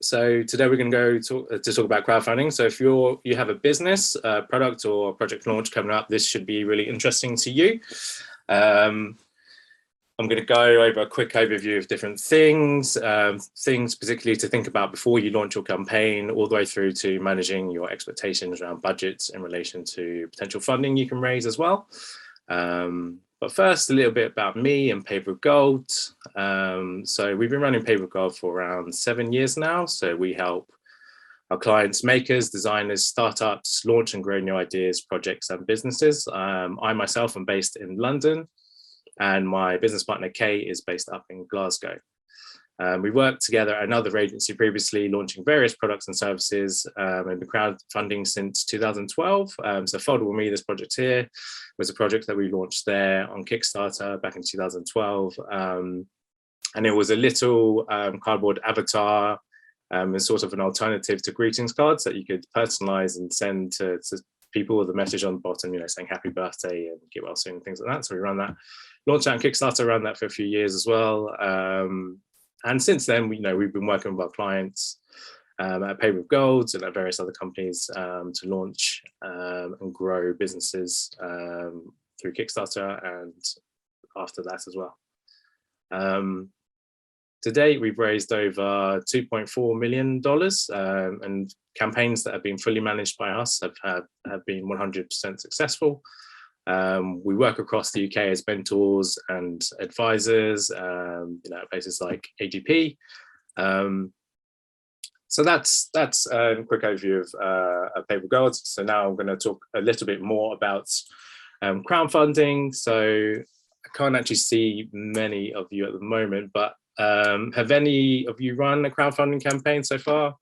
So today we're going to go to talk about crowdfunding. So if you have a business, product or project launch coming up, this should be really interesting to you. I'm going to go over a quick overview of different things, things particularly to think about before you launch your campaign, all the way through to managing your expectations around budgets in relation to potential funding you can raise as well. But first, a little bit about me and Papergold. So we've been running Papergold for around 7 years now. So we help our clients, makers, designers, startups, launch and grow new ideas, projects and businesses. I myself am based in London, and my business partner, Kay, is based up in Glasgow. We worked together at another agency previously, launching various products and services and been crowdfunding since 2012. So Foldable Me, this project here, was a project that we launched there on Kickstarter back in 2012. And it was a little cardboard avatar as sort of an alternative to greetings cards that you could personalize and send to people with a message on the bottom, saying happy birthday and get well soon, things like that. So we ran that, launched that on Kickstarter, ran that for a few years as well. And since then, we've been working with our clients at Papergold and at various other companies to launch and grow businesses through Kickstarter and after that as well. To date, we've raised over $2.4 million, and campaigns that have been fully managed by us have been 100% successful. We work across the UK as mentors and advisors, at places like AGP. So that's a quick overview of Papergold. So now I'm going to talk a little bit more about crowdfunding. So I can't actually see many of you at the moment, but have any of you run a crowdfunding campaign so far?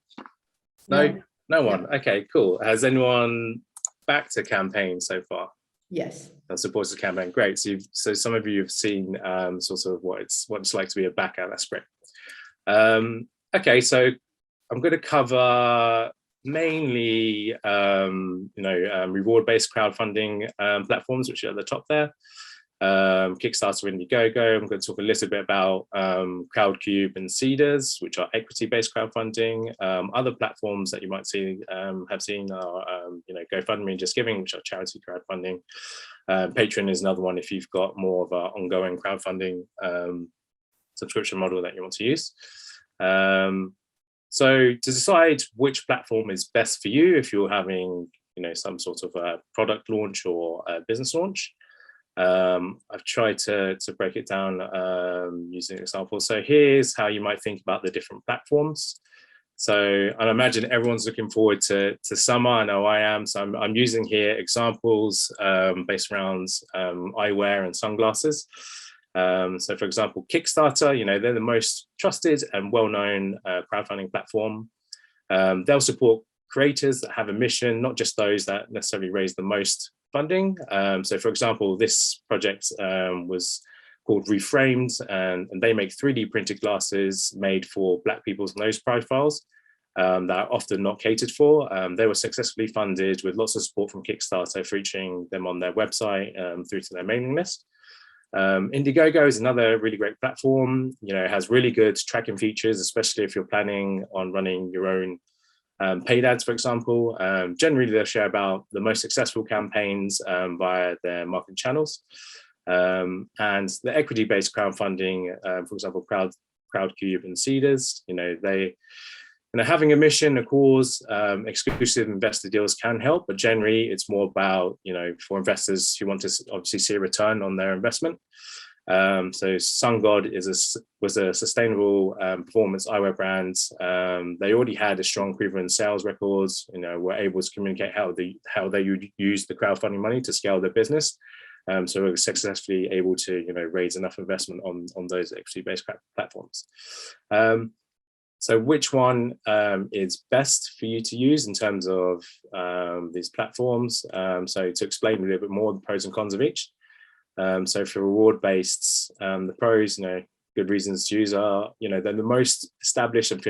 No one. Okay, cool. Has anyone backed a campaign so far? Yes. Supports the campaign. Great. So some of you have seen sort of what it's like to be a backer. That's great. Okay, so I'm going to cover mainly reward-based crowdfunding platforms, which are at the top there. Kickstarter, Indiegogo. I'm going to talk a little bit about Crowdcube and Seeders, which are equity-based crowdfunding. Other platforms that you might have seen are GoFundMe and Just Giving, which are charity crowdfunding. Patreon is another one if you've got more of an ongoing crowdfunding subscription model that you want to use. So to decide which platform is best for you, if you're having some sort of a product launch or a business launch, I've tried to break it down using an example. So here's how you might think about the different platforms. So I imagine everyone's looking forward to summer. I know I am. So I'm using here examples based around eyewear and sunglasses. So for example, Kickstarter, they're the most trusted and well-known crowdfunding platform. They'll support creators that have a mission, not just those that necessarily raise the most funding. So for example, this project was called Reframed, and they make 3D printed glasses made for Black people's nose profiles that are often not catered for. They were successfully funded with lots of support from Kickstarter, featuring them on their website through to their mailing list. Indiegogo is another really great platform. It has really good tracking features, especially if you're planning on running your own paid ads, for example. Generally, they'll share about the most successful campaigns via their marketing channels. And the equity-based crowdfunding, for example, Crowdcube and Seeders, they having a mission, a cause, exclusive investor deals can help, but generally it's more about, for investors who want to obviously see a return on their investment. So SunGod was a sustainable performance eyewear brand. They already had a strong proven sales records, were able to communicate how they would use the crowdfunding money to scale their business. So we're successfully able to raise enough investment on those equity-based platforms. So which one is best for you to use in terms of these platforms? So to explain a little bit more the pros and cons of each. So for reward-based, the pros, good reasons to use are, they're the most established and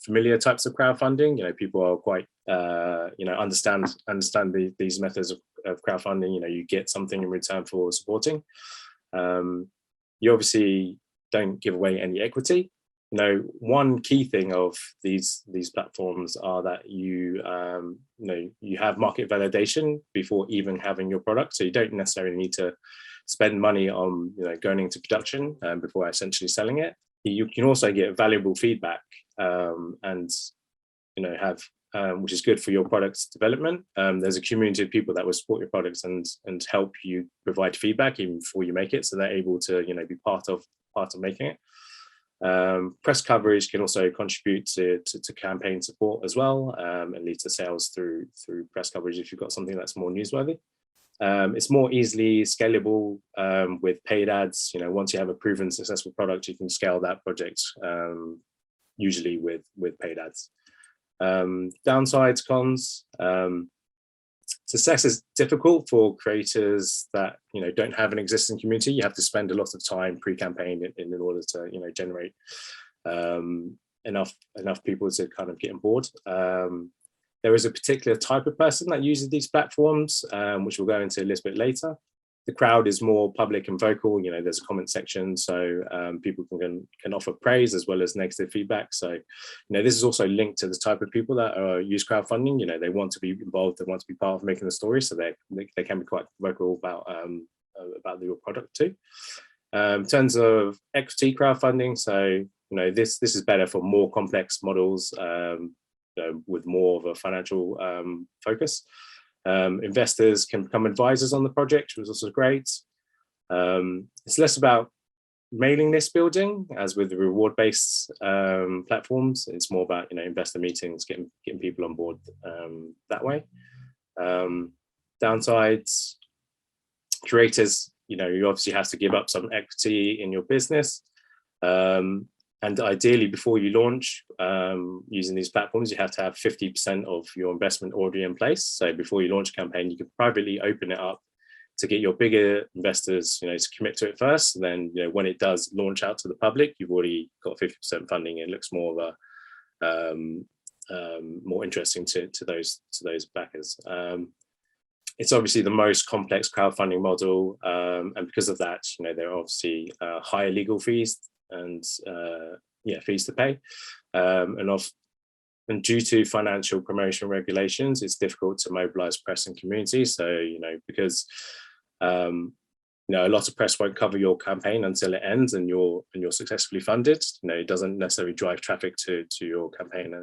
familiar types of crowdfunding. People are quite, understand these methods of crowdfunding. You get something in return for supporting. You obviously don't give away any equity. one key thing of these platforms are that you have market validation before even having your product, so you don't necessarily need to spend money on going into production before essentially selling it. You can also get valuable feedback and have which is good for your product's development. There's a community of people that will support your products and help you provide feedback even before you make it, so they're able to be part of making it. Press coverage can also contribute to campaign support as well, and lead to sales through press coverage if you've got something that's more newsworthy. It's more easily scalable with paid ads. Once you have a proven successful product, you can scale that project usually with paid ads. Downsides, cons. Success is difficult for creators that don't have an existing community. You have to spend a lot of time pre-campaign in order to generate enough people to kind of get on board. There is a particular type of person that uses these platforms, which we'll go into a little bit later. The crowd is more public and vocal. There's a comment section, so people can offer praise as well as negative feedback. So, this is also linked to the type of people that use crowdfunding. They want to be involved, they want to be part of making the story, so they can be quite vocal about your product too. In terms of equity crowdfunding, so this is better for more complex models with more of a financial focus. Investors can become advisors on the project, which is also great. It's less about mailing list building as with the reward-based platforms. It's more about investor meetings, getting people on board that way. Downsides, creators, you obviously have to give up some equity in your business. And ideally, before you launch using these platforms, you have to have 50% of your investment already in place. So before you launch a campaign, you can privately open it up to get your bigger investors, to commit to it first. And then, when it does launch out to the public, you've already got 50% funding. It looks more of a more interesting to those backers. It's obviously the most complex crowdfunding model, and because of that, there are obviously higher legal fees and fees to pay, and due to financial promotion regulations, it's difficult to mobilize press and community. So because a lot of press won't cover your campaign until it ends and you're successfully funded. It doesn't necessarily drive traffic to your campaign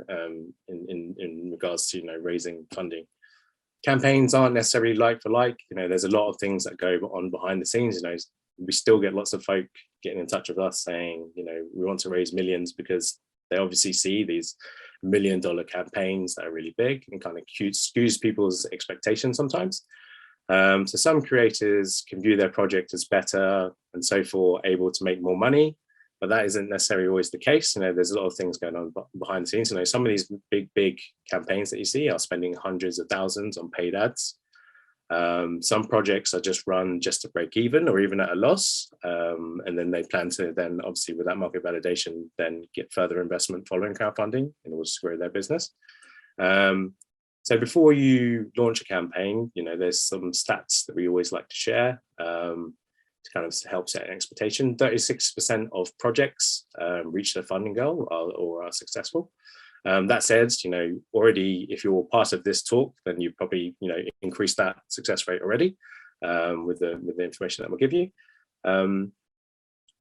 in regards to raising funding. Campaigns aren't necessarily like for like. There's a lot of things that go on behind the scenes. We still get lots of folk getting in touch with us saying, we want to raise millions, because they obviously see these $1 million campaigns that are really big and kind of skews people's expectations sometimes. So some creators can view their project as better and so forth, able to make more money, but that isn't necessarily always the case. There's a lot of things going on behind the scenes. Some of these big campaigns that you see are spending hundreds of thousands on paid ads. Some projects are just run just to break even or even at a loss, and then they plan to then, obviously with that market validation, then get further investment following crowdfunding in order to grow their business. So before you launch a campaign, there's some stats that we always like to share to kind of help set an expectation. 36% of projects reach their funding goal or are successful. That said, already if you're part of this talk, then you've probably, increased that success rate already with the information that we'll give you.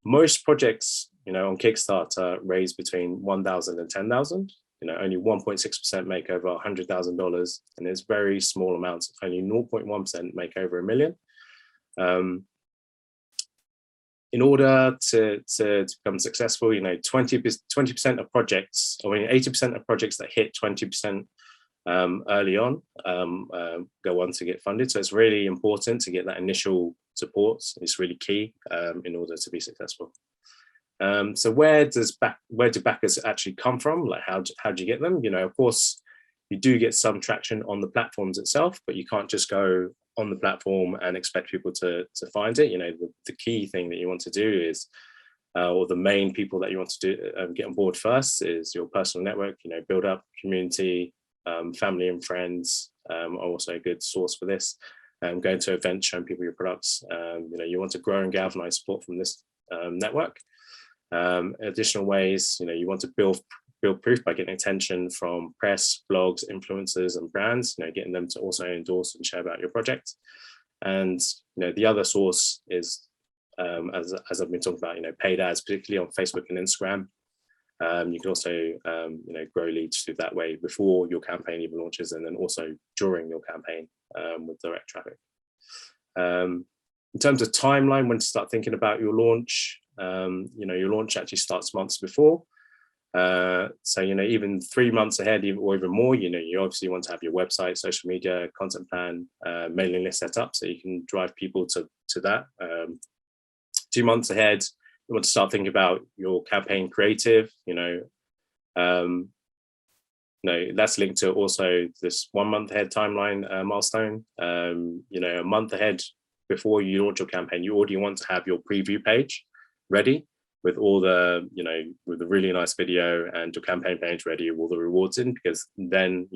Most projects, on Kickstarter raise between 1,000 and 10,000. Only 1.6% make over $100,000, and there's very small amounts. Only 0.1% make over $1 million. In order to become successful, 20% of projects, or 80% of projects that hit 20% early on go on to get funded. So it's really important to get that initial support. It's really key in order to be successful. So where do backers actually come from? Like how do you get them? Of course, you do get some traction on the platforms itself, but you can't just go on the platform and expect people to find it. The key thing that you want to do is, or the main people that you want to do get on board first is your personal network. Build up community, family and friends are also a good source for this. Going to events, showing people your products. You want to grow and galvanize support from this network. Additional ways, you want to build proof by getting attention from press, blogs, influencers, and brands, getting them to also endorse and share about your project. And the other source is, as I've been talking about, paid ads, particularly on Facebook and Instagram. You can also grow leads through that way before your campaign even launches, and then also during your campaign with direct traffic. In terms of timeline, when to start thinking about your launch, your launch actually starts months before. So even 3 months ahead, or even more, you obviously want to have your website, social media, content plan, mailing list set up so you can drive people to that. 2 months ahead, you want to start thinking about your campaign creative. That's linked to also this 1 month ahead timeline milestone. A month ahead before you launch your campaign, you already want to have your preview page ready with all the, with a really nice video, and your campaign page ready with all the rewards in, because then,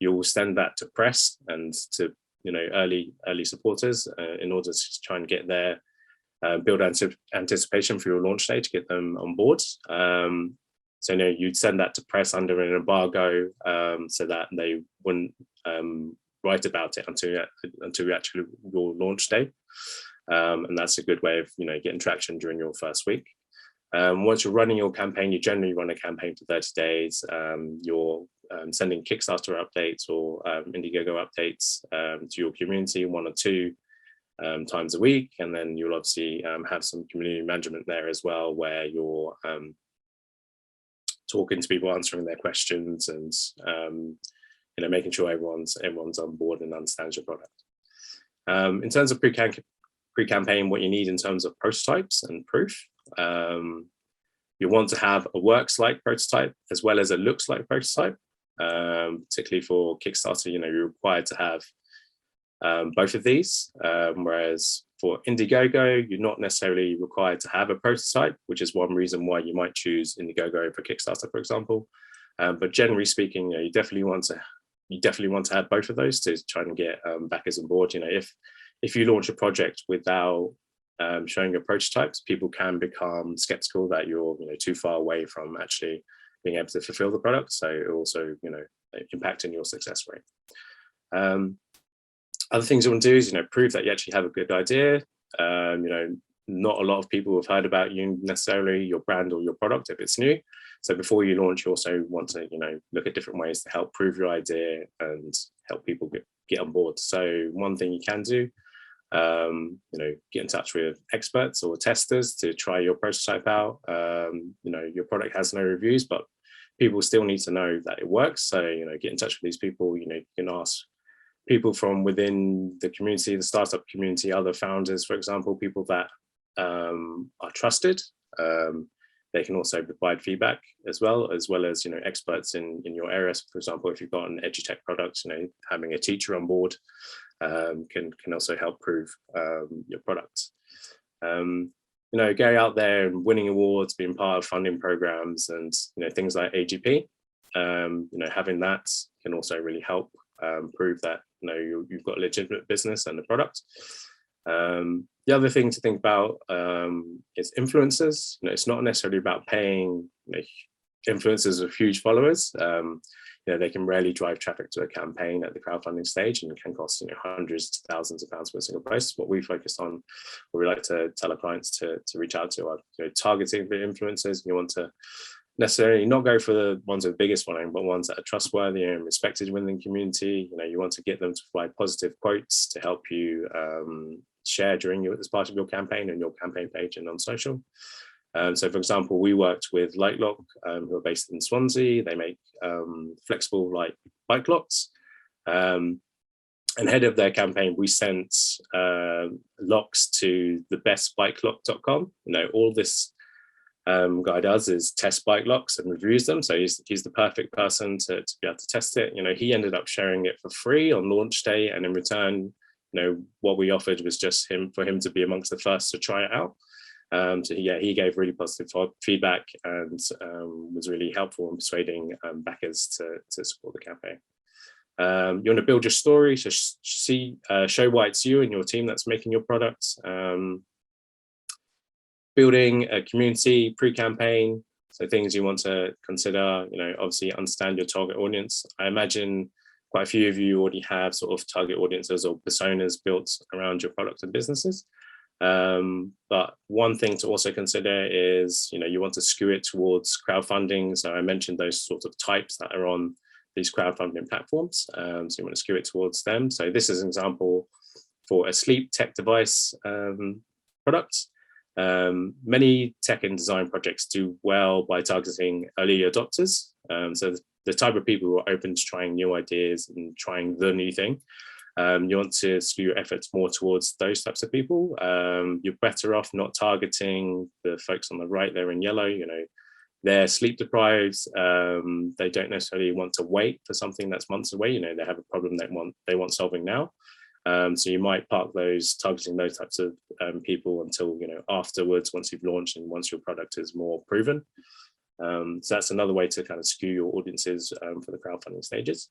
you'll send that to press and to, early supporters in order to try and get their build anticipation for your launch day to get them on board. So you'd send that to press under an embargo, so that they wouldn't write about it until actually your launch day. And that's a good way of getting traction during your first week. Once you're running your campaign, you generally run a campaign for 30 days. You're sending Kickstarter updates or Indiegogo updates to your community 1 or 2 times a week, and then you'll obviously have some community management there as well, where you're talking to people, answering their questions, and making sure everyone's on board and understands your product. In terms of pre-campaign, what you need in terms of prototypes and proof, you want to have a works-like prototype as well as a looks-like prototype. Particularly for Kickstarter, you're required to have both of these, whereas for Indiegogo, you're not necessarily required to have a prototype, which is one reason why you might choose Indiegogo over Kickstarter, for example. But generally speaking, you definitely want to have both of those to try and get backers on board. If you launch a project without showing your prototypes, people can become skeptical that you're too far away from actually being able to fulfill the product. So it also impacting your success rate. Other things you want to do is prove that you actually have a good idea. Not a lot of people have heard about you necessarily, your brand or your product, if it's new. So before you launch, you also want to look at different ways to help prove your idea and help people get on board. So one thing you can do, get in touch with experts or testers to try your prototype out. Your product has no reviews, but people still need to know that it works. So get in touch with these people. You can ask people from within the community, the startup community, other founders, for example, people that are trusted. They can also provide feedback as well as experts in your areas. For example, if you've got an edutech product, having a teacher on board can also help prove your product. Going out there and winning awards, being part of funding programs, and things like AGP, having that can also really help prove that you've got a legitimate business and a product. The other thing to think about is influencers. It's not necessarily about paying influencers with huge followers. They can rarely drive traffic to a campaign at the crowdfunding stage, and can cost hundreds to thousands of pounds per single post. What we focus on, what we like to tell our clients to reach out to, are targeting the influencers. You want to necessarily not go for the ones with the biggest following, but ones that are trustworthy and respected within the community. You want to get them to provide positive quotes to help you share as part of your campaign and your campaign page and on social. So for example, we worked with Lightlock, who are based in Swansea. They make flexible bike locks. And ahead of their campaign, we sent locks to thebestbikelock.com. All this guy does is test bike locks and reviews them. So he's the perfect person to be able to test it. He ended up sharing it for free on launch day, and in return, what we offered was just for him to be amongst the first to try it out. So yeah, he gave really positive feedback and was really helpful in persuading backers to support the campaign. You want to build your story, so show why it's you and your team that's making your product. Building a community pre-campaign. So things you want to consider, obviously understand your target audience. I imagine quite a few of you already have sort of target audiences or personas built around your products and businesses. But one thing to also consider is, you want to skew it towards crowdfunding. So I mentioned those sorts of types that are on these crowdfunding platforms. So you want to skew it towards them. So this is an example for a sleep tech device product. Many tech and design projects do well by targeting early adopters. So the type of people who are open to trying new ideas and trying the new thing. You want to skew your efforts more towards those types of people. You're better off not targeting the folks on the right there in yellow. They're sleep deprived. They don't necessarily want to wait for something that's months away. They have a problem they want solving now. So you might park targeting those types of people until afterwards, once you've launched and once your product is more proven. So that's another way to kind of skew your audiences for the crowdfunding stages.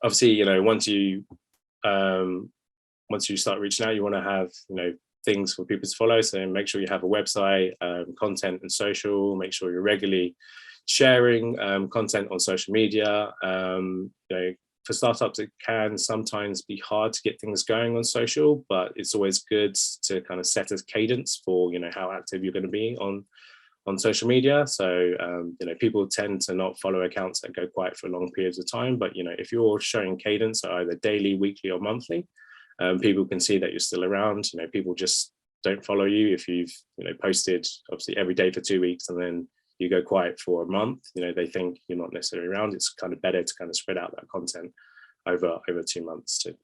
Obviously, once you start reaching out, you want to have things for people to follow. So make sure you have a website, content and social. Make sure you're regularly sharing content on social media. For startups, it can sometimes be hard to get things going on social, but it's always good to kind of set a cadence for how active you're going to be on social media. So people tend to not follow accounts that go quiet for long periods of time, but if you're showing cadence either daily, weekly or monthly, people can see that you're still around. People just don't follow you if you've posted obviously every day for 2 weeks and then you go quiet for a month. They think you're not necessarily around. It's kind of better to kind of spread out that content over 2 months to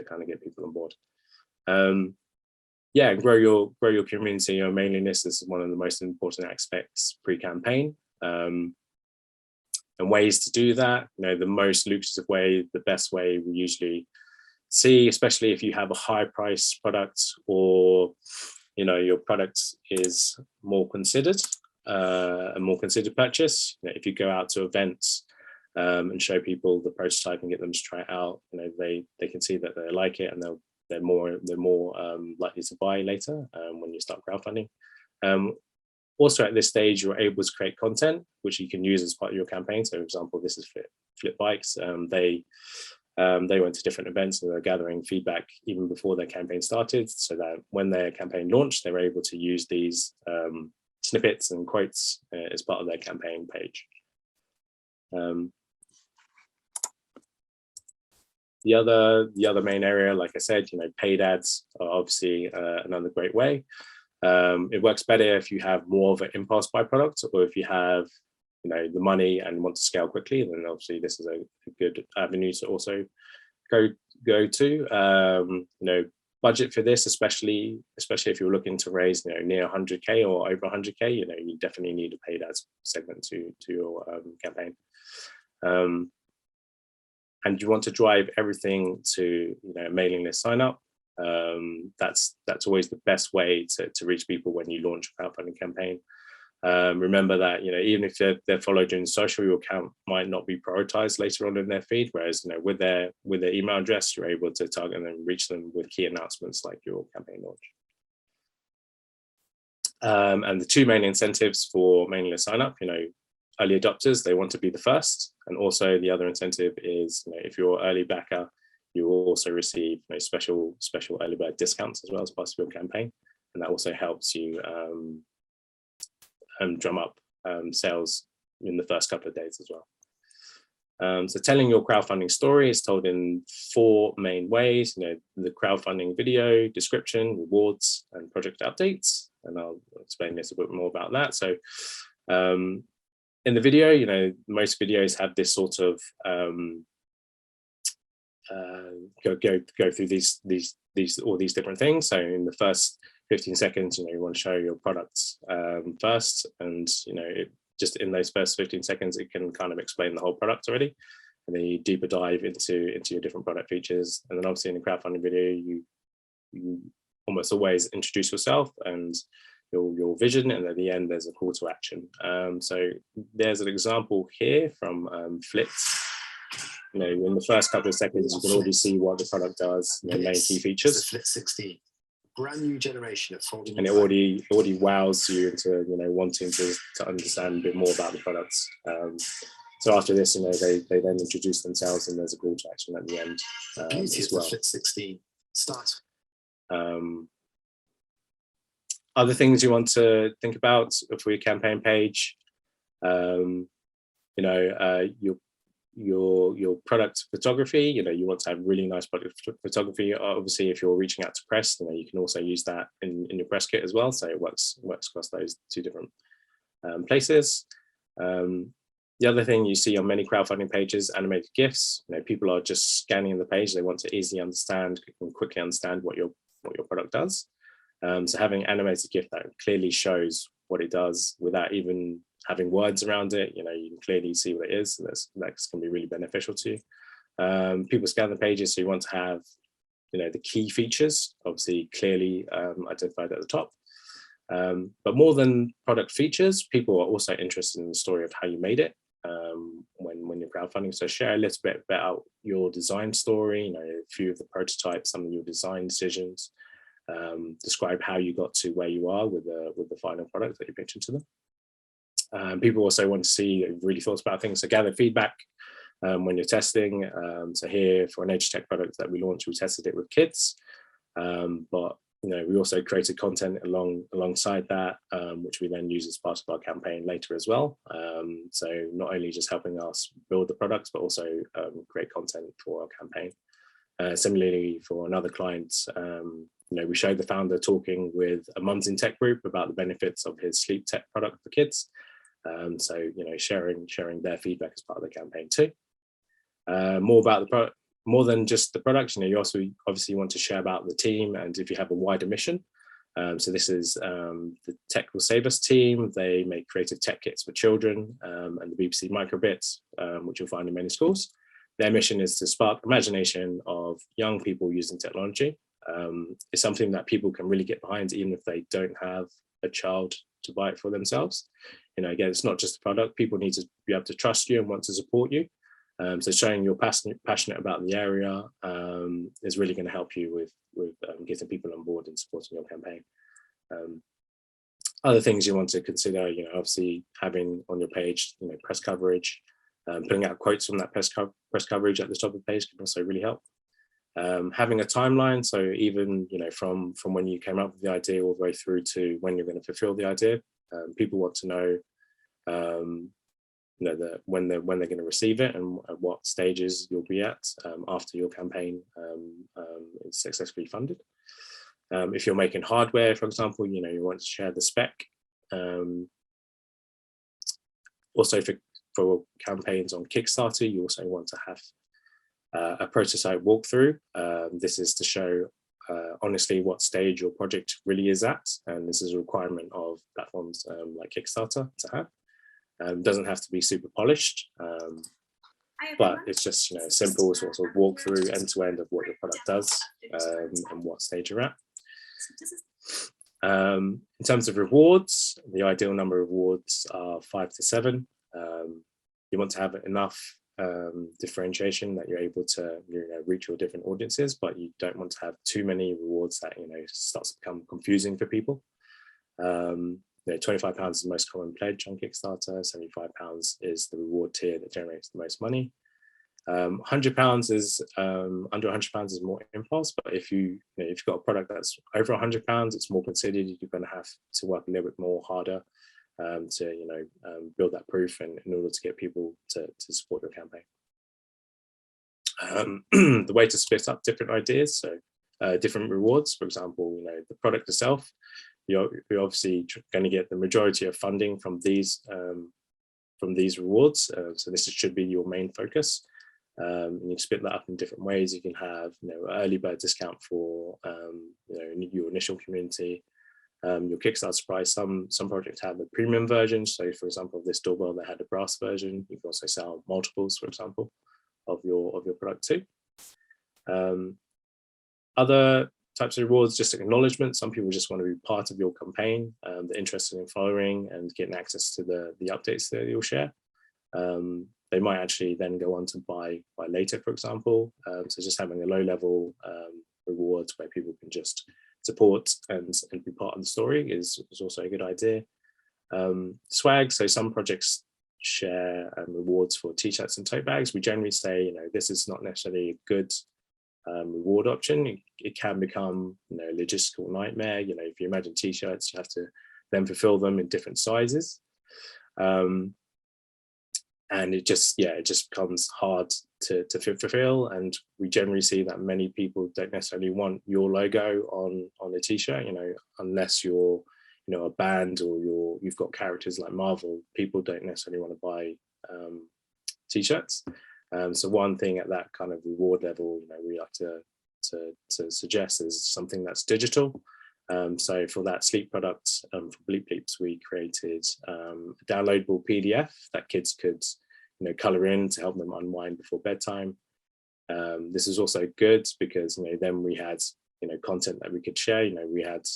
kind of get people on board. And grow your community. Your mailing list is one of the most important aspects pre-campaign. And ways to do that, the most lucrative way, the best way we usually see, especially if you have a high price product or your product is more considered, a more considered purchase. If you go out to events and show people the prototype and get them to try it out, they can see that they like it and they're more likely to buy later when you start crowdfunding. Also at this stage, you're able to create content which you can use as part of your campaign. So for example, this is Flip Bikes. They went to different events and they're gathering feedback even before their campaign started, so that when their campaign launched, they were able to use these snippets and quotes as part of their campaign page. The other main area, like I said, paid ads are obviously another great way. It works better if you have more of an impulse buy product, or if you have the money and want to scale quickly, then obviously this is a good avenue to also go to. Budget for this, especially if you're looking to raise near 100k or over 100k, you definitely need a paid ads segment to your campaign. And you want to drive everything to mailing list sign up. That's always the best way to reach people when you launch a crowdfunding campaign. Remember that even if they're followed in social, your account might not be prioritized later on in their feed, whereas with their email address, you're able to target them and reach them with key announcements like your campaign launch. And the two main incentives for mailing list sign up, early adopters, they want to be the first, and also the other incentive is if you're early backer, you will also receive special early bird discounts as well as part of your campaign, and that also helps you drum up sales in the first couple of days as well. So telling your crowdfunding story is told in 4 main ways. The crowdfunding video, description, rewards, and project updates. And I'll explain this a bit more about that. So in the video, most videos have this sort of go through all these different things. So in the first 15 seconds, you want to show your products first, and just in those first 15 seconds, it can kind of explain the whole product already, and then you deeper dive into your different product features. And then obviously in the crowdfunding video, you almost always introduce yourself and your vision, and at the end there's a call to action. So there's an example here from Flit. In the first couple of seconds, you can already see what the product does, the main key features. Flit 16. brand new generation of folding. And it already wows you into, you know, wanting to understand a bit more about the products. So after this, you know, they then introduce themselves, and there's a call to action at the end as well. Fit 16 start. Other things you want to think about for your campaign page, you know, your product photography. You know, you want to have really nice product photography. Obviously, if you're reaching out to press, you know, you can also use that in your press kit as well. So it works across those two different places. The other thing you see on many crowdfunding pages, animated GIFs. You know, people are just scanning the page. They want to easily understand and quickly understand what your product does. So having animated GIF that clearly shows what it does without even having words around it, you know, you can clearly see what it is. So that's going to be really beneficial to you. People scan the pages, so you want to have, you know, the key features obviously clearly identified at the top. But more than product features, people are also interested in the story of how you made it when you're crowdfunding. So share a little bit about your design story, you know, a few of the prototypes, some of your design decisions. Describe how you got to where you are with the final product that you pitch into them. People also want to see that you've really thought about things, so gather feedback when you're testing. So here for an EdTech product that we launched, we tested it with kids, but you know, we also created content alongside that, which we then use as part of our campaign later as well. So not only just helping us build the products, but also create content for our campaign. Similarly, for another client, you know, we showed the founder talking with a Mums in Tech group about the benefits of his sleep tech product for kids. So, you know, sharing their feedback as part of the campaign too. More about the product, more than just the product, you know, you also obviously want to share about the team, and if you have a wider mission. So this is the Tech Will Save Us team. They make creative tech kits for children, and the BBC Microbits, which you'll find in many schools. Their mission is to spark imagination of young people using technology. It's something that people can really get behind, even if they don't have a child to buy it for themselves. You know, again, it's not just the product. People need to be able to trust you and want to support you. So showing you're passionate about the area is really going to help you with getting people on board and supporting your campaign. Other things you want to consider, you know, obviously having on your page, you know, press coverage, putting out quotes from that press coverage at the top of the page can also really help. Having a timeline, so even, you know, from when you came up with the idea all the way through to when you're going to fulfill the idea. People want to know, you know, when they're going to receive it and at what stages you'll be at after your campaign is successfully funded. If you're making hardware, for example, you know, you want to share the spec. Also for campaigns on Kickstarter, you also want to have a prototype walkthrough. This is to show honestly what stage your project really is at, and this is a requirement of platforms like Kickstarter to have. Doesn't have to be super polished, but it's just, you know, a simple sort of walkthrough end to end of what your product does and what stage you're at. In terms of rewards, the ideal number of rewards are 5 to 7. You want to have enough differentiation that you're able to, you know, reach your different audiences, but you don't want to have too many rewards that, you know, starts to become confusing for people. You know, £25 is the most common pledge on Kickstarter. £75 is the reward tier that generates the most money. £100 is under £100 is more impulse, but if you've got a product that's over £100, it's more considered. You're going to have to work a little bit more harder to, you know, build that proof and in order to get people to support your campaign. The way to split up different ideas, so different rewards. For example, you know, the product itself, you're obviously going to get the majority of funding from these rewards. So this should be your main focus. And you can split that up in different ways. You can have, you know, early bird discount for you know, your initial community. Your Kickstarter price. Some projects have a premium version. So, for example, this doorbell that had a brass version. You can also sell multiples, for example, of your product too. Other types of rewards, just acknowledgement. Some people just want to be part of your campaign. They're interested in following and getting access to the updates that you'll share. They might actually then go on to buy later, for example. So just having a low level rewards where people can just support and be part of the story is also a good idea. Swag, so some projects share rewards for t-shirts and tote bags. We generally say, this is not necessarily a good reward option. It can become, a logistical nightmare. If you imagine t-shirts, you have to then fulfill them in different sizes. And it just becomes hard to fulfill. And we generally see that many people don't necessarily want your logo on a t-shirt, unless you're, a band or you've got characters like Marvel. People don't necessarily want to buy t-shirts. So one thing at that kind of reward level, we like to suggest is something that's digital. So for that sleep product, for Bleep Bleeps, we created a downloadable PDF that kids could, color in to help them unwind before bedtime. This is also good because, then we had, content that we could share. We had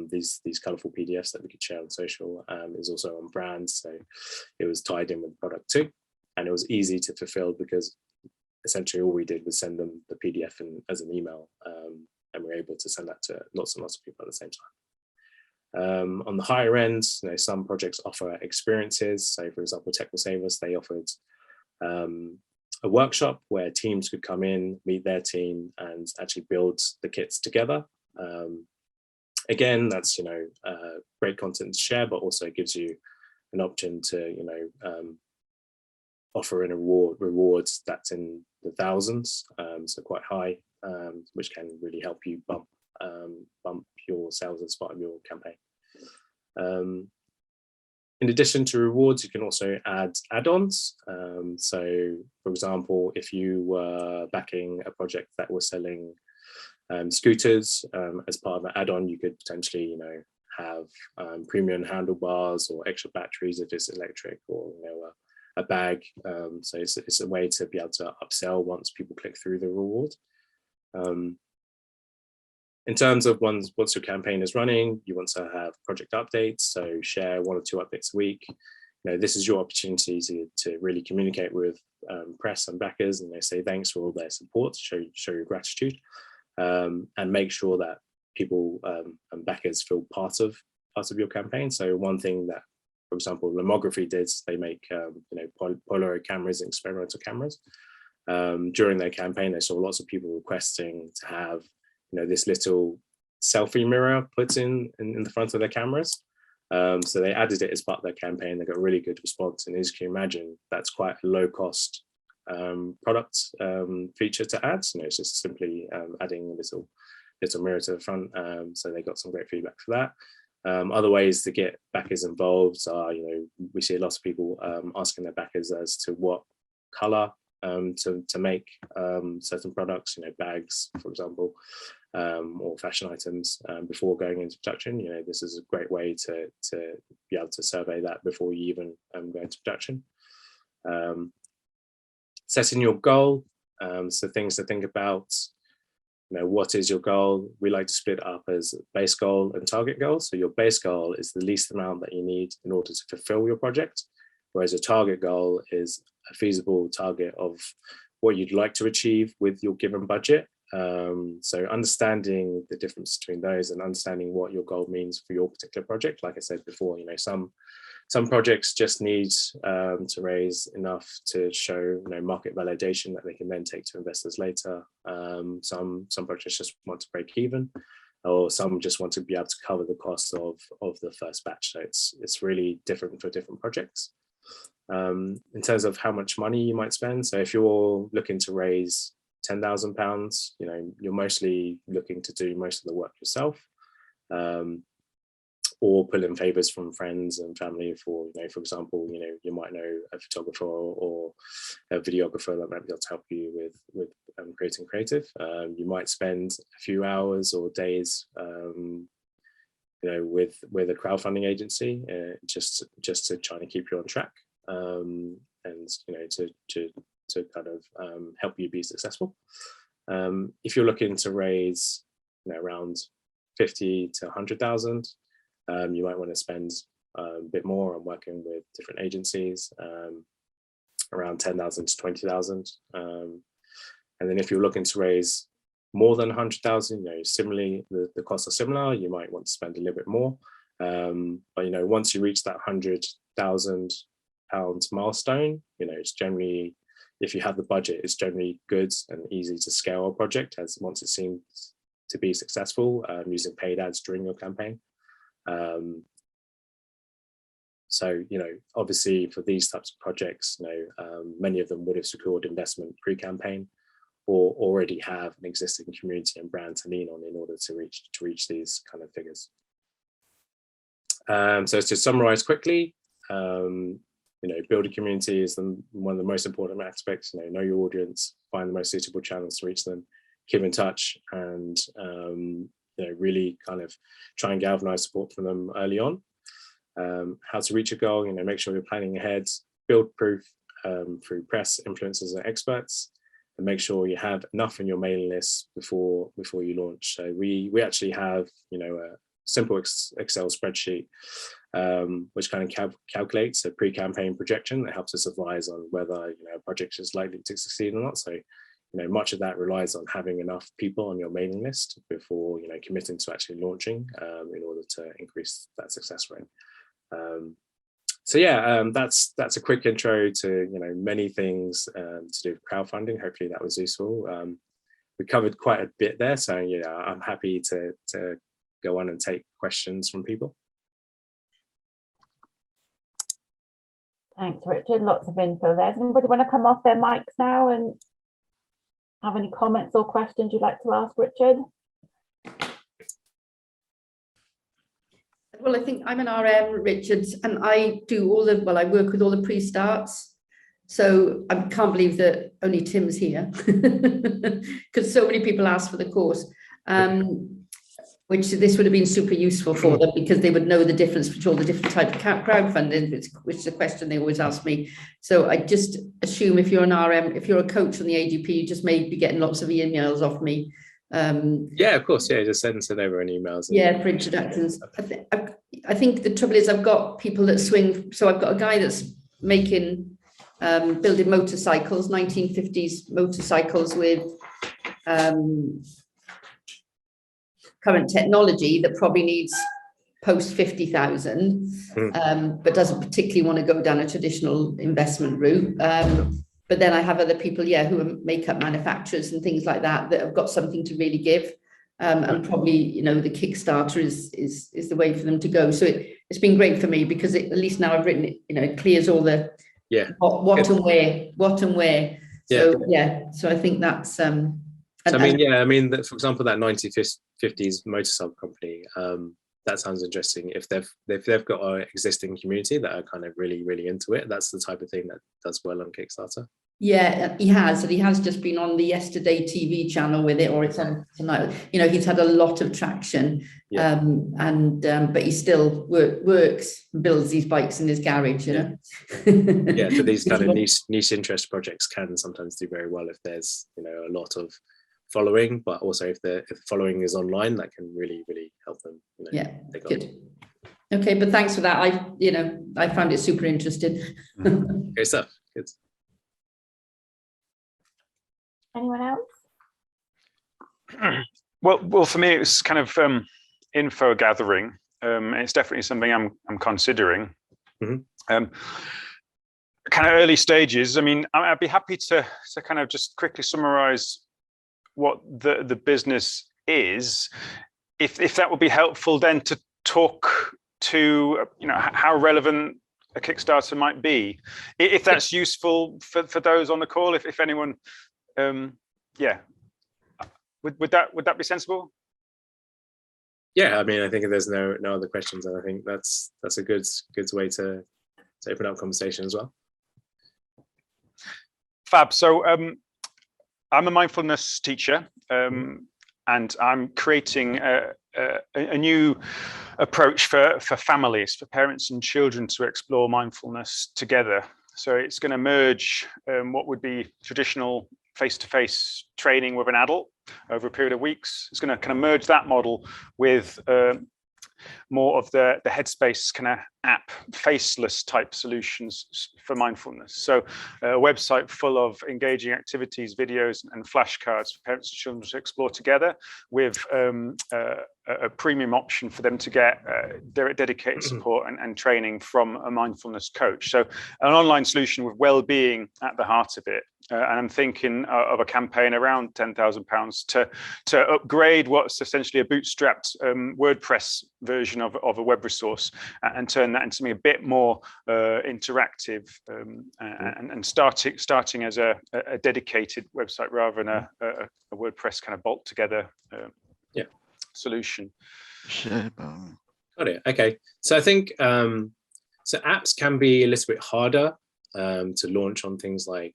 these colorful PDFs that we could share on social. Is also on brand, so it was tied in with the product too, and it was easy to fulfill because essentially all we did was send them the PDF as an email. And we're able to send that to lots and lots of people at the same time. On the higher end, some projects offer experiences. So for example, Tech Will Save Us, they offered a workshop where teams could come in, meet their team and actually build the kits together. Again, that's, great content to share, but also gives you an option to, offer an rewards that's in the thousands, so quite high, which can really help you bump your sales as part of your campaign. In addition to rewards, you can also add add-ons. So, for example, if you were backing a project that was selling scooters, as part of an add-on, you could potentially, have premium handlebars or extra batteries if it's electric, or a bag. So it's a way to be able to upsell once people click through the reward. In terms of once your campaign is running, you want to have project updates. So share 1 or 2 updates a week. This is your opportunity to really communicate with press and backers, and they say thanks for all their support, show your gratitude, and make sure that people and backers feel part of your campaign. So one thing that, for example, Lomography did, they make Polaroid cameras and experimental cameras. During their campaign, they saw lots of people requesting to have this little selfie mirror put in the front of their cameras. So they added it as part of their campaign. They got a really good response, and as you can imagine, that's quite a low cost product feature to add. It's just simply adding a little mirror to the front. So they got some great feedback for that. Other ways to get backers involved are, we see a lot of people asking their backers as to what color to make certain products, bags, for example, or fashion items before going into production. This is a great way to be able to survey that before you even go into production. Setting your goal, so things to think about. What is your goal? We like to split up as base goal and target goal. So your base goal is the least amount that you need in order to fulfill your project, whereas a target goal is a feasible target of what you'd like to achieve with your given budget. So understanding the difference between those and understanding what your goal means for your particular project. Like I said before, some projects just need to raise enough to show market validation that they can then take to investors later. Some projects just want to break even, or some just want to be able to cover the cost of the first batch. So it's really different for different projects. In terms of how much money you might spend, so if you're looking to raise £10,000, you're mostly looking to do most of the work yourself, or pull in favors from friends and family for, for example, you might know a photographer or a videographer that might be able to help you with creating creative. You might spend a few hours or days, with a crowdfunding agency, just to try to keep you on track, and to kind of help you be successful. If you're looking to raise around 50 to 100,000, you might want to spend a bit more on working with different agencies, around 10,000 to 20,000. And then if you're looking to raise more than 100,000, similarly, the costs are similar. You might want to spend a little bit more. But, once you reach that £100,000 milestone, it's generally, if you have the budget, it's generally good and easy to scale a project as once it seems to be successful, using paid ads during your campaign. So, obviously for these types of projects, many of them would have secured investment pre-campaign or already have an existing community and brand to lean on in order to reach these kind of figures. So to summarize quickly, build a community is one of the most important aspects. Know your audience, find the most suitable channels to reach them, keep in touch, and really kind of try and galvanize support from them early on. How to reach a goal, make sure you're planning ahead, build proof through press, influencers, and experts, and make sure you have enough in your mailing list before you launch. So we actually have a simple Excel spreadsheet which kind of calculates a pre-campaign projection that helps us advise on whether a project is likely to succeed or not. So much of that relies on having enough people on your mailing list before committing to actually launching in order to increase that success rate. So yeah, that's a quick intro to many things to do with crowdfunding. Hopefully that was useful. We covered quite a bit there, so I'm happy to go on and take questions from people. Thanks, Richard. Lots of info there. Does anybody want to come off their mics now and have any comments or questions you'd like to ask Richard? Well, I think I'm an RM, Richard, and I do I work with all the pre-starts. So I can't believe that only Tim's here because so many people asked for the course, which this would have been super useful for them because they would know the difference between all the different types of crowdfunding, which is a question they always ask me. So I just assume if you're an RM, if you're a coach on the AGP, you just may be getting lots of emails off me. Yeah, of course. Yeah, just send over an emails. Yeah, for introductions. I think the trouble is I've got people that swing. So I've got a guy that's making, building motorcycles, 1950s motorcycles with current technology that probably needs post 50,000, but doesn't particularly want to go down a traditional investment route. But then I have other people, who are makeup manufacturers and things like that have got something to really give. And probably, the Kickstarter is the way for them to go. So it's been great for me because at least now I've written it, it clears all the what and where. So so I think that's for example, that 1950s motorcycle company, that sounds interesting. If they've got an existing community that are kind of really into it, that's the type of thing that does well on Kickstarter. Yeah, he has, and he has just been on the Yesterday TV channel with it, or it's on tonight. He's had a lot of traction, but he still works and builds these bikes in his garage. So these kind of niche interest projects can sometimes do very well if there's a lot of following, but also if the following is online, that can really help them. Good. Okay, but thanks for that. I found it super interesting. Okay, stuff. Good. Anyone else? Well, for me, it's kind of info gathering. It's definitely something I'm considering. Kind of early stages. I mean, I'd be happy to kind of just quickly summarize what the business is, if that would be helpful, then to talk to how relevant a Kickstarter might be, if that's useful for those on the call. If anyone, would that be sensible? Yeah, I mean, I think if there's no other questions, I think that's a good way to open up conversation as well. Fab. So I'm a mindfulness teacher, and I'm creating a new approach for families, for parents and children to explore mindfulness together. So it's going to merge what would be traditional face-to-face training with an adult over a period of weeks. It's going to kind of merge that model with more of the Headspace kind of app, faceless type solutions for mindfulness. So a website full of engaging activities, videos, and flashcards for parents and children to explore together, with a premium option for them to get dedicated support and training from a mindfulness coach. So an online solution with well-being at the heart of it. And I'm thinking of a campaign around £10,000 to upgrade what's essentially a bootstrapped WordPress version of a web resource, and turn that into something a bit more interactive, and starting as a dedicated website rather than a WordPress kind of bolt together solution. Got it. Okay. So I think so apps can be a little bit harder to launch on things like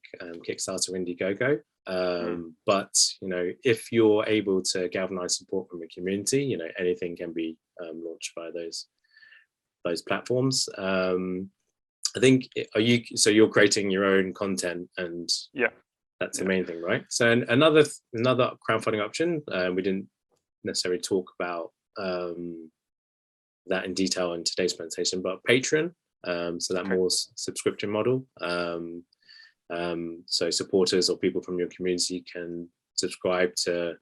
Kickstarter, Indiegogo. But if you're able to galvanize support from the community, anything can be launched by those platforms. I think you're creating your own content, and that's the main thing, right? So another crowdfunding option, we didn't necessarily talk about that in detail in today's presentation, but Patreon. So that more subscription model. So supporters or people from your community can subscribe to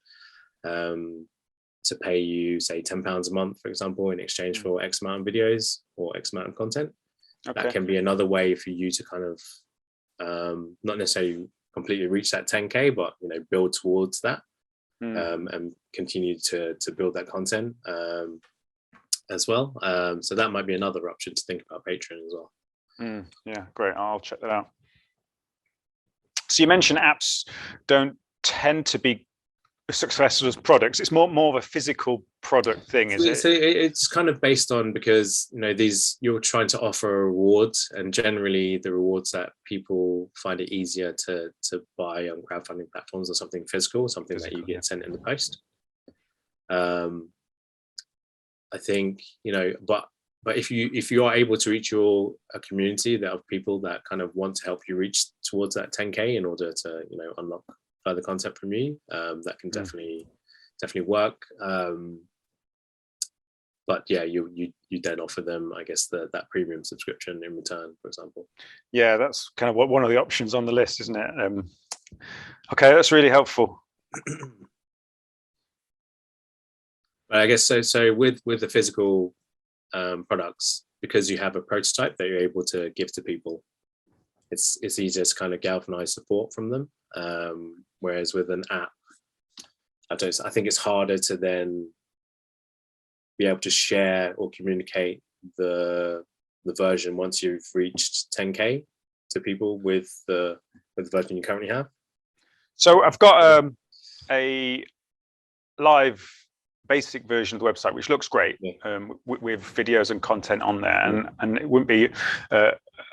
pay you, say, £10 a month, for example, in exchange for X amount of videos or X amount of content. That can be another way for you to kind of not necessarily completely reach that 10K, but build towards that, and continue to build that content as well. So that might be another option to think about Patreon as well. Yeah, great. I'll check that out. So you mentioned apps don't tend to be successful as products. It's more of a physical product thing, is it? So it's kind of based on, because you're trying to offer rewards, and generally the rewards that people find it easier to buy on crowdfunding platforms are something physical, something that you get sent in the post. I think, but if you are able to reach a community that of people that kind of want to help you reach towards that 10K in order to unlock further content from you, that can definitely work. But yeah, you then offer them, I guess, that premium subscription in return, for example. Yeah, that's kind of one of the options on the list, isn't it? Okay, that's really helpful. I guess so with the physical products, because you have a prototype that you're able to give to people, it's easier to kind of galvanize support from them. Whereas with an app, I think it's harder to then be able to share or communicate the version once you've reached 10K to people with the version you currently have. So I've got a live basic version of the website, which looks great, with videos and content on there, and it wouldn't be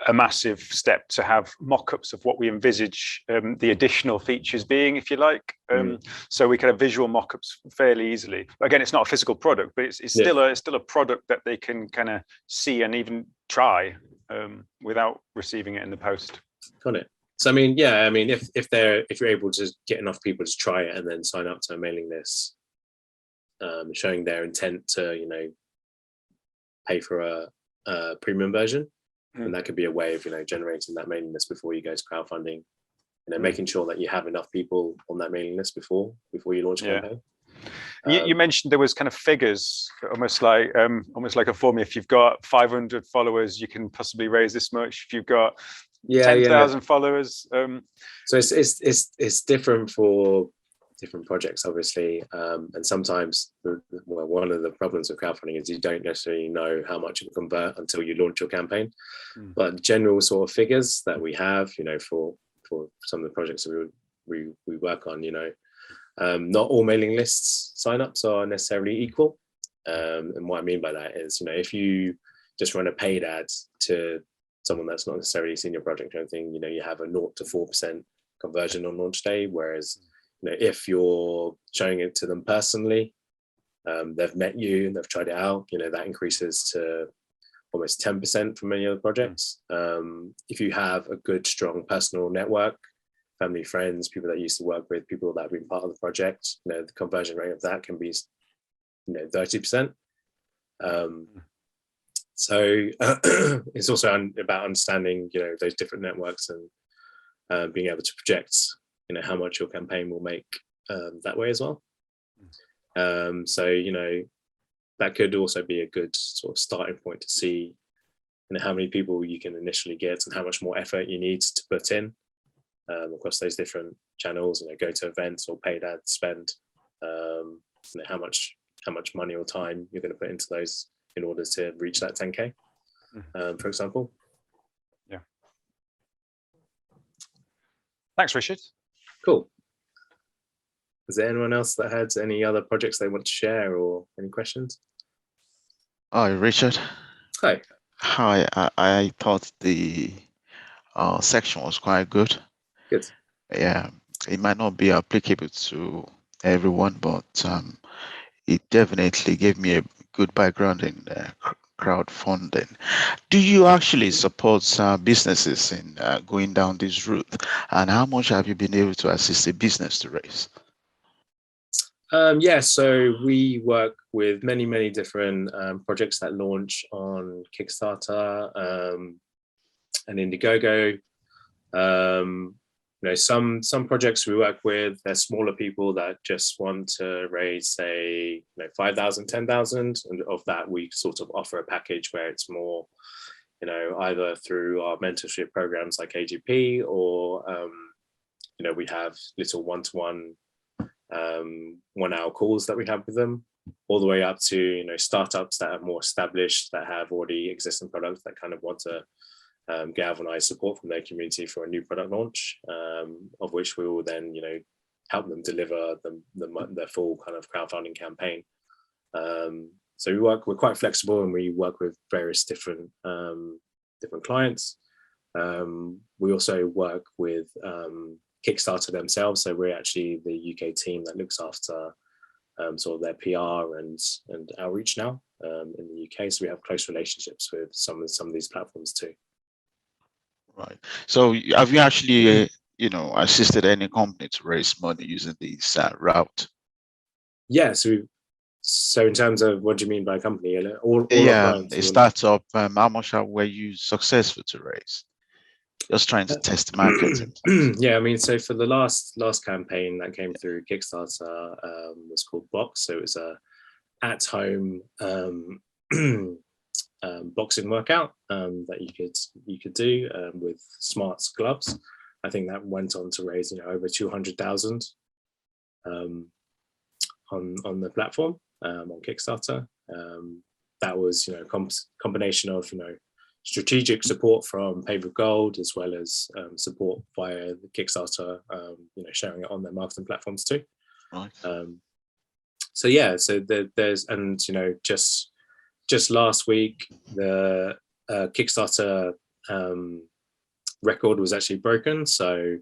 a massive step to have mock-ups of what we envisage the additional features being, if you like. So we can have visual mock-ups fairly easily. Again, it's not a physical product, but it's still a product that they can kind of see and even try without receiving it in the post. Got it. So if you're able to get enough people to try it and then sign up to a mailing list, showing their intent to pay for a premium version, and that could be a way of generating that mailing list before you go to crowdfunding, making sure that you have enough people on that mailing list before you launch a campaign. You mentioned there was kind of figures, almost like a formula. If you've got 500 followers, you can possibly raise this much. If you've got 10,000 followers, so it's different for different projects, obviously, and sometimes one of the problems with crowdfunding is you don't necessarily know how much it will convert until you launch your campaign. But general sort of figures that we have, for some of the projects that we work on, not all mailing lists signups are necessarily equal, and what I mean by that is, if you just run a paid ad to someone that's not necessarily seen your project or anything, you have a 0 to 4% conversion on launch day, whereas if you're showing it to them personally, they've met you and they've tried it out, that increases to almost 10% for many other projects. If you have a good, strong personal network, family, friends, people that you used to work with, people that have been part of the project, the conversion rate of that can be 30%. So it's also about understanding, those different networks and being able to project, how much your campaign will make that way as well. So, that could also be a good sort of starting point to see, how many people you can initially get and how much more effort you need to put in across those different channels. Go to events or paid ad spend. How much money or time you're going to put into those in order to reach that 10K, for example. Yeah. Thanks, Richard. Cool. Is there anyone else that had any other projects they want to share or any questions? Hi, Richard. Hi. Hi, I thought the section was quite good. Good. Yeah, it might not be applicable to everyone, but it definitely gave me a good background in crowdfunding. Do you actually support businesses in going down this route? And how much have you been able to assist a business to raise? Yeah, so we work with many different projects that launch on Kickstarter and Indiegogo. Some projects we work with, they're smaller people that just want to raise, say, 5,000, 10,000, and of that we sort of offer a package where it's more, either through our mentorship programs like AGP or we have little one-to-one 1 hour calls that we have with them, all the way up to startups that are more established, that have already existing products that kind of want to galvanize support from their community for a new product launch, of which we will then help them deliver the full kind of crowdfunding campaign. So we're quite flexible, and we work with various different clients. We also work with Kickstarter themselves, so we're actually the UK team that looks after sort of their PR and outreach now in the UK. So we have close relationships with some of these platforms too. Right. So have you actually, assisted any company to raise money using this route? Yeah. So in terms of what do you mean by company? All yeah, a startup. How much were you successful to raise? Just trying to test the market. Yeah, I mean, so for the last campaign that came through Kickstarter was called Box. So it was a at-home boxing workout that you could do with smart gloves. I think that went on to raise over 200,000 on the platform on Kickstarter. That was combination of strategic support from Papergold, as well as support via the Kickstarter, sharing it on their marketing platforms too. Right. So yeah, so there's just last week the Kickstarter record was actually broken. So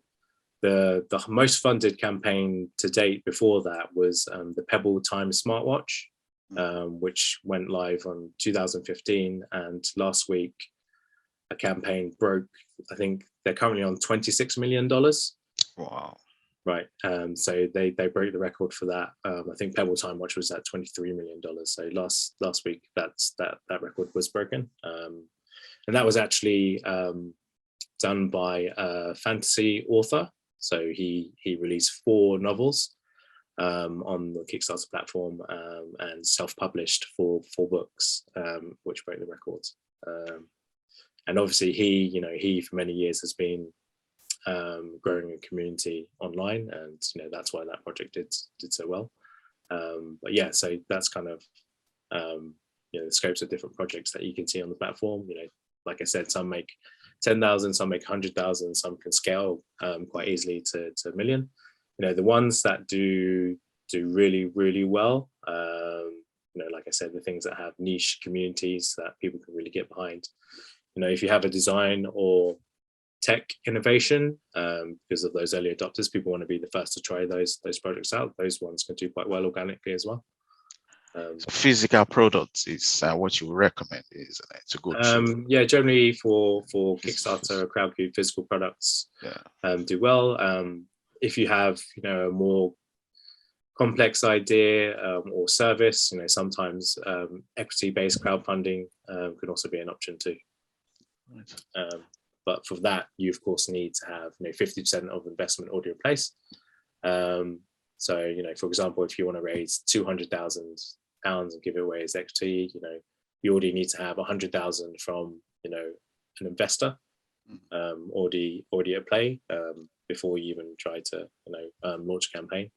the most funded campaign to date before that was the Pebble Time smartwatch, which went live on 2015, and last week a campaign broke. I think they're currently on $26 million. Wow. Right. So they broke the record for that. I think Pebble Time Watch was at $23 million. So last week that record was broken. And that was actually done by a fantasy author. So he released 4 novels on the Kickstarter platform and self-published 4 books, which broke the records. And obviously he for many years has been growing a community online, and that's why that project did so well. But yeah, so that's kind of the scopes of different projects that you can see on the platform. Like I said, some make 10,000, some make 100,000, some can scale quite easily to $1 million. The ones that do really well, like I said, the things that have niche communities that people can really get behind. If you have a design or tech innovation, because of those early adopters, people want to be the first to try those projects out. Those ones can do quite well organically as well. So physical products is what you recommend, isn't it, to go through? Yeah, generally for Kickstarter or Crowdfunding, physical products do well. If you have a more complex idea or service, sometimes equity-based crowdfunding can also be an option too. But for that, you of course need to have 50% of investment already in place. So for example, if you want to raise £200,000 and give it away as equity, you already need to have 100,000 from an investor already at play before you even try to launch a campaign.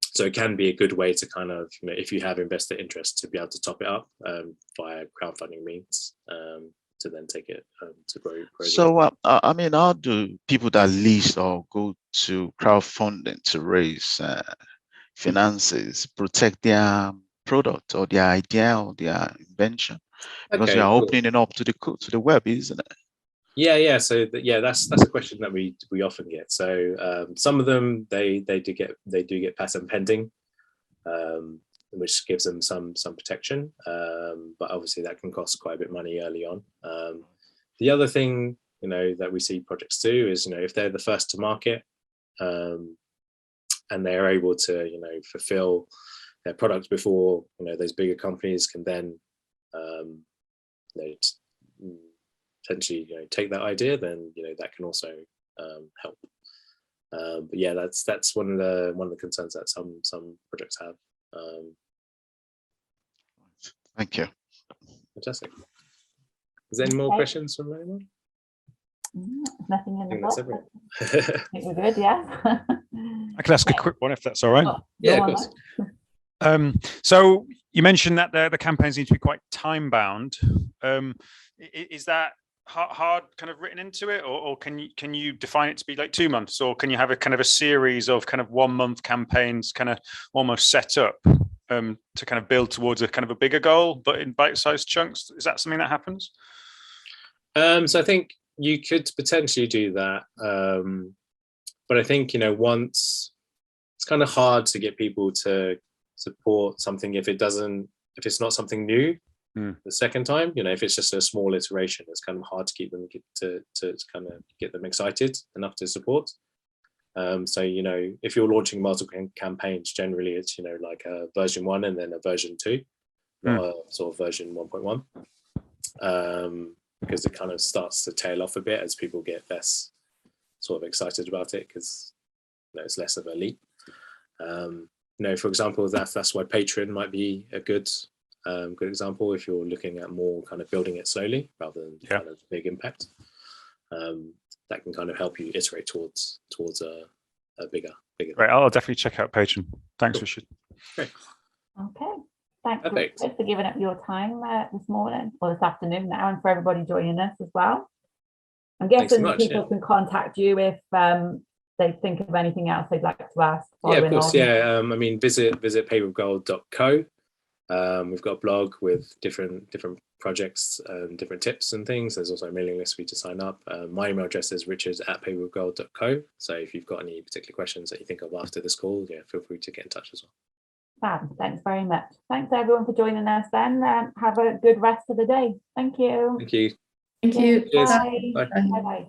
So it can be a good way to kind of if you have investor interest to be able to top it up via crowdfunding means to then take it to grow. So I mean, how do people that list or go to crowdfunding to raise finances protect their product or their idea or their invention? Because you are opening it up to the web, isn't it? Yeah. So that's a question that we often get. So some of them they do get patent pending, which gives them some protection, but obviously that can cost quite a bit of money early on. The other thing that we see projects do is if they're the first to market and they're able to fulfill their products before those bigger companies can then potentially take that idea, then that can also help. But yeah, that's one of the concerns that some projects have. Thank you. Fantastic. Is there any more questions from anyone? Nothing in the box. I think we're good, yeah. I can ask a quick one if that's all right. Yeah, of course. So you mentioned that the campaigns need to be quite time bound. Is that hard kind of written into it, or can you define it to be like 2 months, or can you have a kind of a series of kind of 1 month campaigns kind of almost set up to kind of build towards a kind of a bigger goal, but in bite-sized chunks? Is that something that happens? So I think you could potentially do that, but I think once it's kind of hard to get people to support something if it's not something new. The second time, if it's just a small iteration, it's kind of hard to keep them to kind of get them excited enough to support. So if you're launching multiple campaigns, generally it's like a version 1 and then a version 2, not a sort of version 1.1, because it kind of starts to tail off a bit as people get less sort of excited about it, because it's less of a leap. For example, that's why Patreon might be a good example if you're looking at more kind of building it slowly rather than kind of big impact. That can kind of help you iterate towards a bigger. Right, I'll definitely check out Patreon. Thanks, Richard. Great. Okay, thanks Richard, for giving up your time this morning or this afternoon now, and for everybody joining us as well. I'm guessing people can contact you if they think of anything else they'd like to ask. Yeah, of course. Yeah, I mean, visit papergold.co. We've got a blog with different projects and different tips and things. There's also a mailing list for you to sign up. My email address is richard@papergold.co. So if you've got any particular questions that you think of after this call, feel free to get in touch as well. Fab, thanks very much. Thanks everyone for joining us then. Have a good rest of the day. Thank you. Thank you. Thank you. Cheers. Bye. Bye. Bye. Bye.